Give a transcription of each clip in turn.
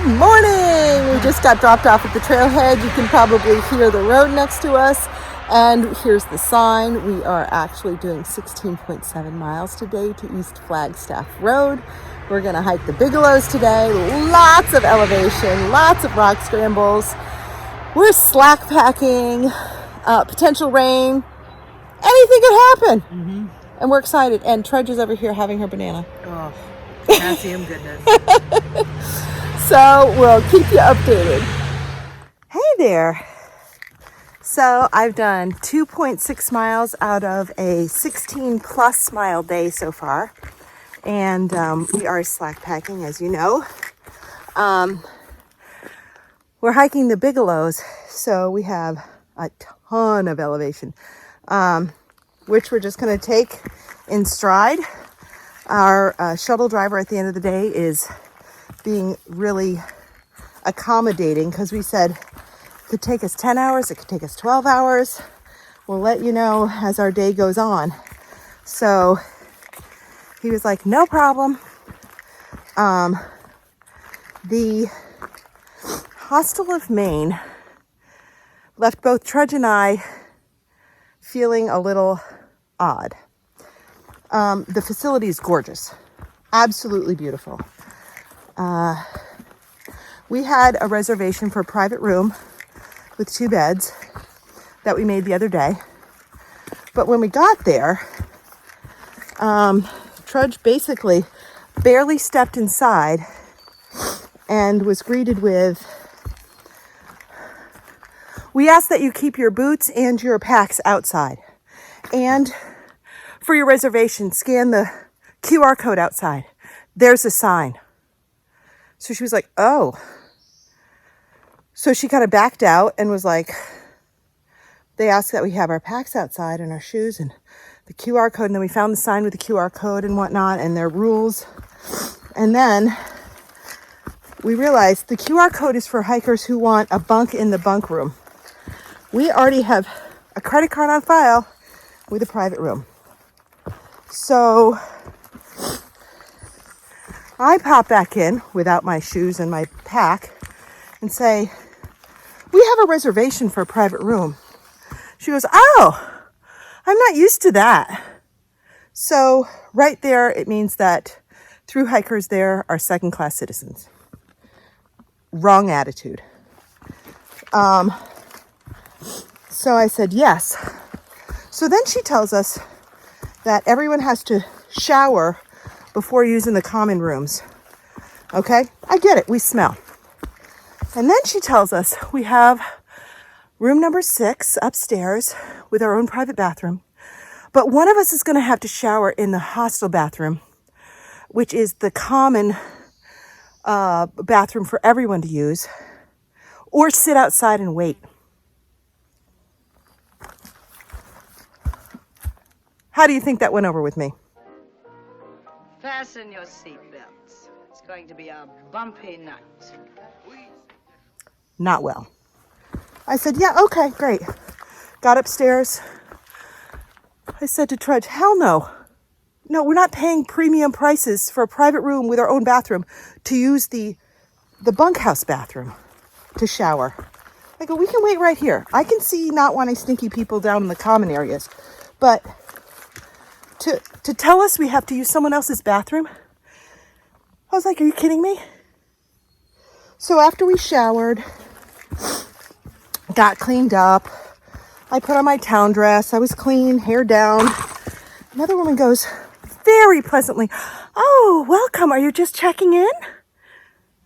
morning! We just got dropped off at the trailhead. You can probably hear the road next to us. And here's the sign. We are actually doing 16.7 miles today to East Flagstaff Road. We're going to hike the Bigelows today. Lots of elevation, lots of rock scrambles. We're slack packing, potential rain. Anything could happen. Mm-hmm. And we're excited. And Trudge is over here having her banana. Oh, potassium goodness. So we'll keep you updated. Hey there. So I've done 2.6 miles out of a 16 plus mile day so far. And we are slack packing, as you know. We're hiking the Bigelows, so we have a ton of elevation, which we're just going to take in stride. Our shuttle driver at the end of the day is being really accommodating because we said it could take us 10 hours, it could take us 12 hours. We'll let you know as our day goes on. So he was like, no problem. The Hostel of Maine left both Trudge and I feeling a little odd. The facility is gorgeous, absolutely beautiful. We had a reservation for a private room with 2 beds that we made the other day. But when we got there, Trudge basically barely stepped inside and was greeted with, we ask that you keep your boots and your packs outside. And for your reservation, scan the QR code outside. There's a sign. So she was like, oh. So she kind of backed out and was like, they asked that we have our packs outside and our shoes and the QR code. And then we found the sign with the QR code and whatnot and their rules. And then we realized the QR code is for hikers who want a bunk in the bunk room. We already have a credit card on file with a private room. So I pop back in without my shoes and my pack and say, we have a reservation for a private room. She goes, oh, I'm not used to that. So right there, it means that through hikers there are second-class citizens. Wrong attitude. So I said, yes. So then she tells us that everyone has to shower before using the common rooms. Okay? I get it. We smell. And then she tells us we have room number 6 upstairs with our own private bathroom. But one of us is going to have to shower in the hostel bathroom, which is the common bathroom for everyone to use, or sit outside and wait. How do you think that went over with me? Fasten your seatbelts. It's going to be a bumpy night. Not well. I said, yeah, okay, great. Got upstairs. I said to Trudge, hell no. No, we're not paying premium prices for a private room with our own bathroom to use the bunkhouse bathroom to shower. I go, we can wait right here. I can see not wanting stinky people down in the common areas, but to tell us we have to use someone else's bathroom? I was like, are you kidding me? So after we showered, got cleaned up, I put on my town dress, I was clean, hair down. Another woman goes very pleasantly, oh, welcome, are you just checking in?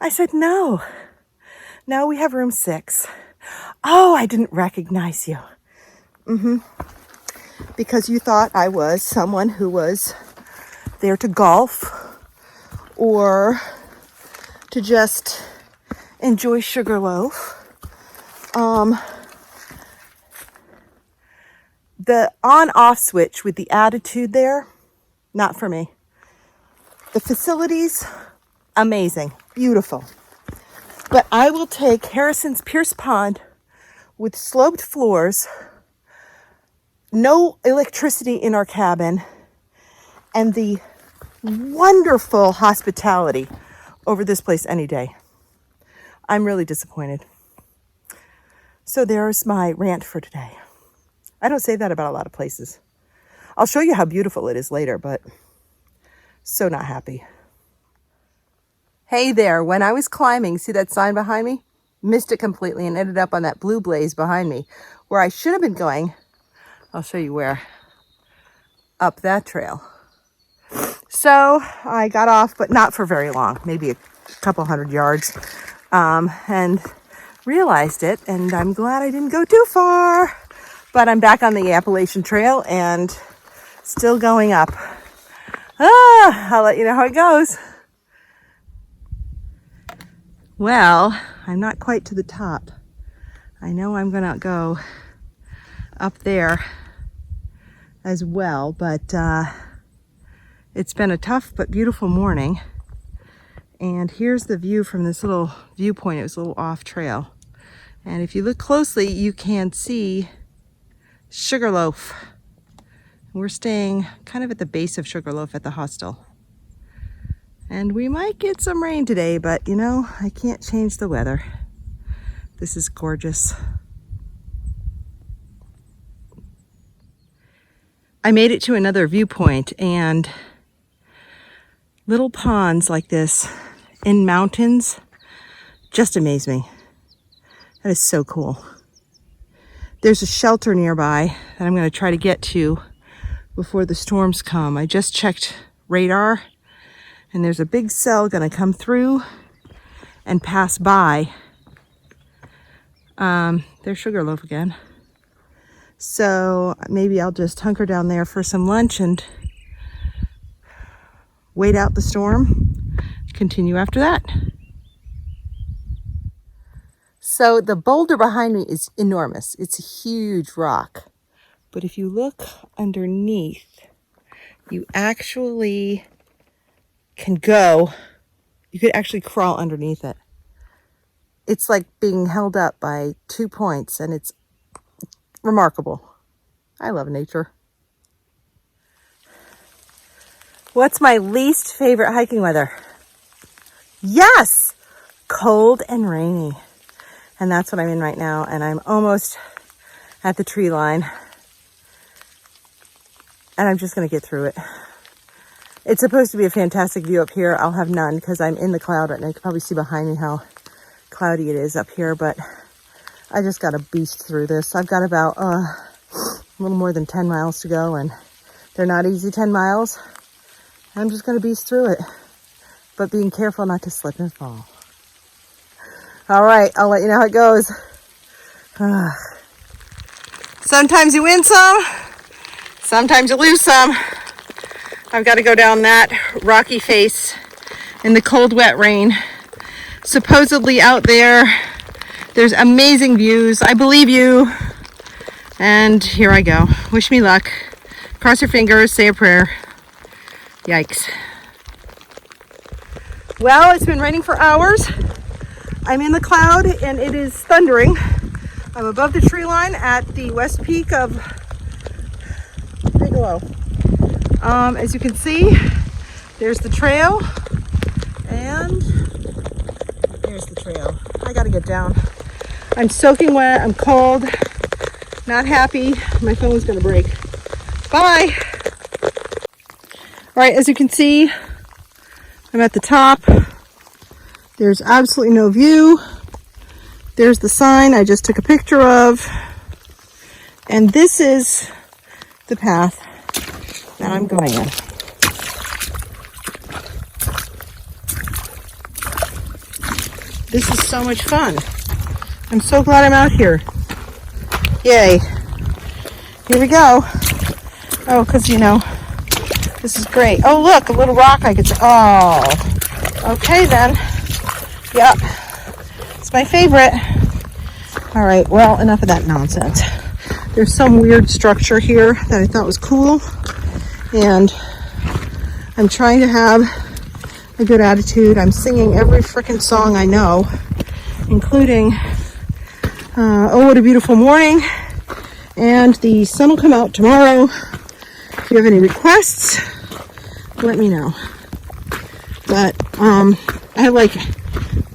I said, no, we have room 6. Oh, I didn't recognize you. Because you thought I was someone who was there to golf or to just enjoy Sugarloaf. The on-off switch with the attitude there, not for me. The facilities, amazing, beautiful. But I will take Harrison's Pierce Pond with sloped floors, no electricity in our cabin, and the wonderful hospitality over this place any day. I'm really disappointed. So there's my rant for today. I don't say that about a lot of places. I'll show you how beautiful it is later, but so not happy. Hey there, when I was climbing, see that sign behind me? Missed it completely and ended up on that blue blaze behind me. Where I should have been going, I'll show you where, up that trail. So I got off, but not for very long, maybe a couple 100 yards, and realized it, and I'm glad I didn't go too far. But I'm back on the Appalachian Trail and still going up. I'll let you know how it goes. Well, I'm not quite to the top. I know I'm gonna go up there as well, but it's been a tough but beautiful morning. And here's the view from this little viewpoint. It was a little off trail. And if you look closely, you can see Sugarloaf. We're staying kind of at the base of Sugarloaf at the hostel. And we might get some rain today, but you know, I can't change the weather. This is gorgeous. I made it to another viewpoint, and little ponds like this in mountains just amaze me. That is so cool. There's a shelter nearby that I'm going to try to get to before the storms come. I just checked radar, and there's a big cell going to come through and pass by. There's Sugarloaf again. So maybe I'll just hunker down there for some lunch and wait out the storm, continue after that. So the boulder behind me is enormous. It's a huge rock. But if you look underneath, you actually can go, you could actually crawl underneath it. It's like being held up by 2 points, and it's remarkable. I love nature. What's my least favorite hiking weather? Yes! Cold and rainy. And that's what I'm in right now, and I'm almost at the tree line. And I'm just going to get through it. It's supposed to be a fantastic view up here. I'll have none because I'm in the cloud, and you can probably see behind me how cloudy it is up here, but I just got to beast through this. I've got about a little more than 10 miles to go, and they're not easy 10 miles. I'm just going to beast through it, but being careful not to slip and fall. All right, I'll let you know how it goes. Sometimes you win some, sometimes you lose some. I've got to go down that rocky face in the cold, wet rain. Supposedly out there, there's amazing views. I believe you. And here I go. Wish me luck. Cross your fingers, say a prayer. Yikes. Well, it's been raining for hours. I'm in the cloud and it is thundering. I'm above the tree line at the west peak of Bigelow. As you can see, there's the trail, and there's the trail. I gotta get down. I'm soaking wet, I'm cold, not happy. My phone's gonna break. Bye! All right, as you can see, I'm at the top. There's absolutely no view. There's the sign I just took a picture of. And this is the path that I'm going in. This is so much fun. I'm so glad I'm out here. Yay. Here we go. Oh, because, you know, this is great. Oh, look, a little rock I could see. Oh, okay then. Yep. It's my favorite. All right, well, enough of that nonsense. There's some weird structure here that I thought was cool. And I'm trying to have a good attitude. I'm singing every frickin' song I know, including Oh, What a Beautiful Morning. And the sun will come out tomorrow. If you have any requests, let me know. But I have like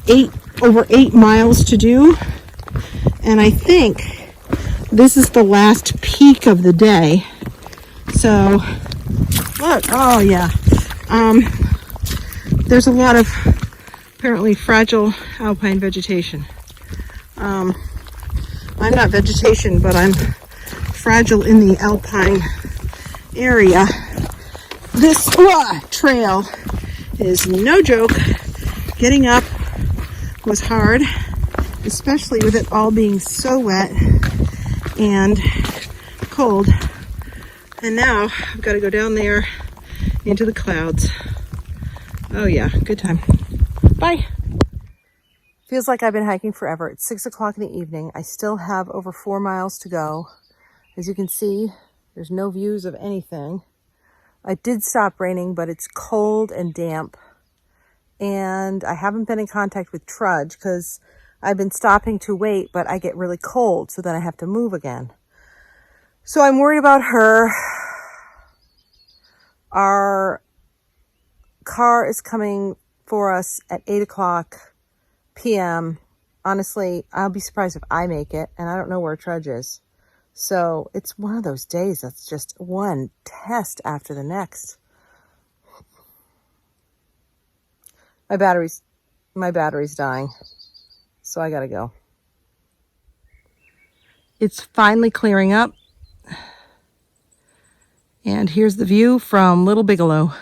8 over 8 miles to do. And I think this is the last peak of the day. So, look, oh yeah. There's a lot of apparently fragile alpine vegetation. I'm not vegetation, but I'm fragile in the alpine area. This trail is no joke. Getting up was hard, especially with it all being so wet and cold. And now I've got to go down there into the clouds. Oh yeah, good time. Bye. Feels like I've been hiking forever. It's 6 o'clock in the evening. I still have over 4 miles to go. As you can see, there's no views of anything. It did stop raining, but it's cold and damp. And I haven't been in contact with Trudge because I've been stopping to wait, but I get really cold, so then I have to move again. So I'm worried about her. Our car is coming for us at 8 o'clock p.m. Honestly, I'll be surprised if I make it, and I don't know where Trudge is. So it's one of those days that's just one test after the next. My battery's dying, so I gotta go. It's finally clearing up, and here's the view from Little Bigelow.